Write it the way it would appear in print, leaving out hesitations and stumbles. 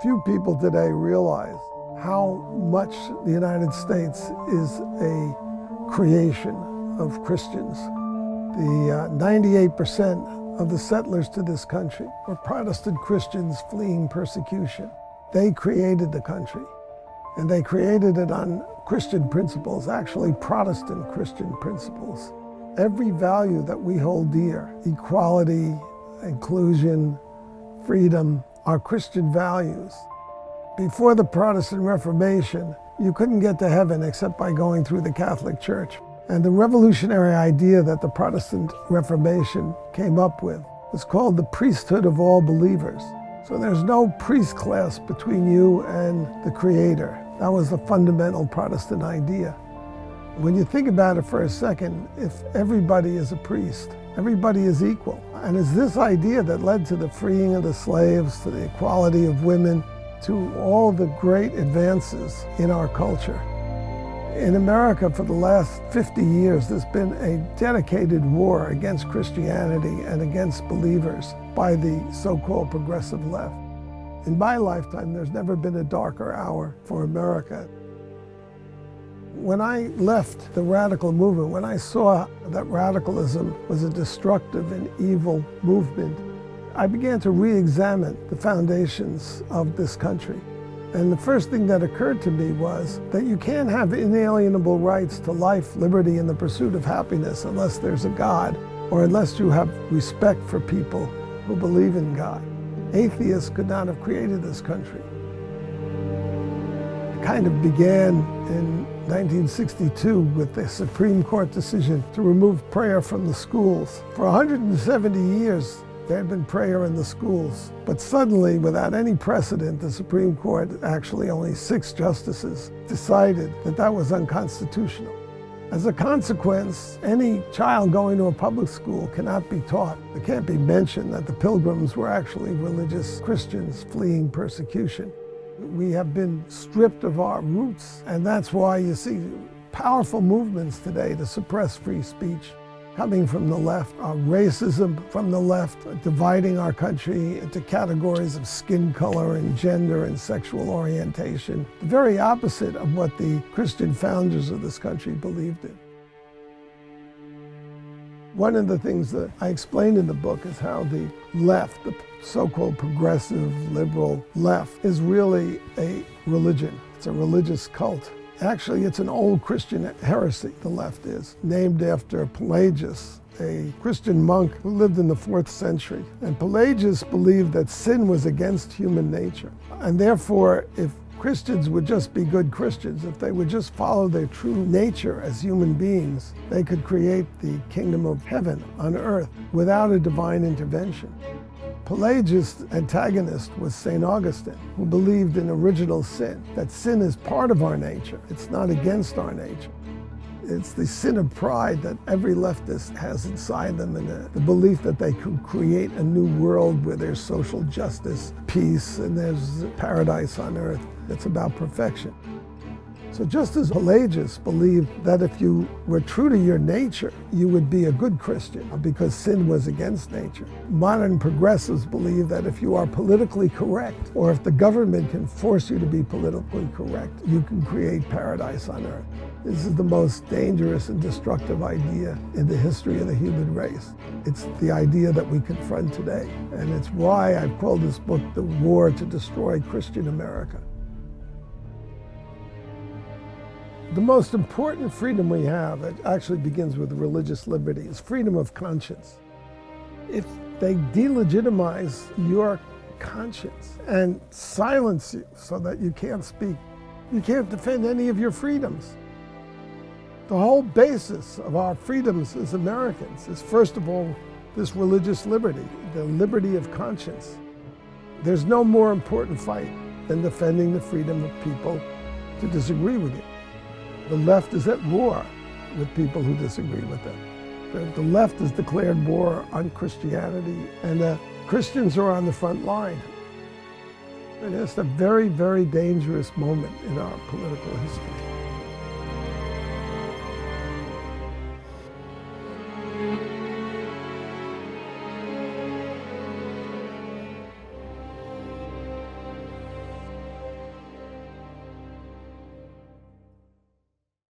Few people today realize how much the United States is a creation of Christians. The 98% of the settlers to this country were Protestant Christians fleeing persecution. They created the country, and they created it on Christian principles, actually Protestant Christian principles. Every value that we hold dear, equality, inclusion, freedom, are Christian values. Before the Protestant Reformation, you couldn't get to heaven except by going through the Catholic Church. And the revolutionary idea that the Protestant Reformation came up with was called the priesthood of all believers. So there's no priest class between you and the Creator. That was the fundamental Protestant idea. When you think about it for a second, if everybody is a priest, everybody is equal. And it's this idea that led to the freeing of the slaves, to the equality of women, to all the great advances in our culture. In America, for the last 50 years, there's been a dedicated war against Christianity and against believers by the so-called progressive left. In my lifetime, there's never been a darker hour for America. When I left the radical movement, when I saw that radicalism was a destructive and evil movement, I began to re-examine the foundations of this country. And the first thing that occurred to me was that you can't have inalienable rights to life, liberty, and the pursuit of happiness unless there's a God, or unless you have respect for people who believe in God. Atheists could not have created this country. It kind of began in 1962 with the Supreme Court decision to remove prayer from the schools. For 170 years, there had been prayer in the schools. But suddenly, without any precedent, the Supreme Court, actually only 6 justices, decided that that was unconstitutional. As a consequence, any child going to a public school cannot be taught. It can't be mentioned that the Pilgrims were actually religious Christians fleeing persecution. We have been stripped of our roots, and that's why you see powerful movements today to suppress free speech coming from the left, racism from the left, dividing our country into categories of skin color and gender and sexual orientation, the very opposite of what the Christian founders of this country believed in. One of the things that I explained in the book is how the left, the so-called progressive, liberal left, is really a religion. It's a religious cult. Actually, it's an old Christian heresy, the left is, named after Pelagius, a Christian monk who lived in the 4th century. And Pelagius believed that sin was against human nature. And therefore, if Christians would just be good Christians, if they would just follow their true nature as human beings, they could create the kingdom of heaven on earth without a divine intervention. Pelagius' antagonist was St. Augustine, who believed in original sin, that sin is part of our nature. It's not against our nature. It's the sin of pride that every leftist has inside them, and the belief that they could create a new world where there's social justice, peace, and there's paradise on earth. It's about perfection. So just as Pelagius believed that if you were true to your nature, you would be a good Christian because sin was against nature, modern progressives believe that if you are politically correct, or if the government can force you to be politically correct, you can create paradise on earth. This is the most dangerous and destructive idea in the history of the human race. It's the idea that we confront today. And it's why I've called this book The War to Destroy Christian America. The most important freedom we have, it actually begins with religious liberty, is freedom of conscience. If they delegitimize your conscience and silence you so that you can't speak, you can't defend any of your freedoms. The whole basis of our freedoms as Americans is, first of all, this religious liberty, the liberty of conscience. There's no more important fight than defending the freedom of people to disagree with you. The left is at war with people who disagree with them. The left has declared war on Christianity, and the Christians are on the front line. And it's a very, very dangerous moment in our political history.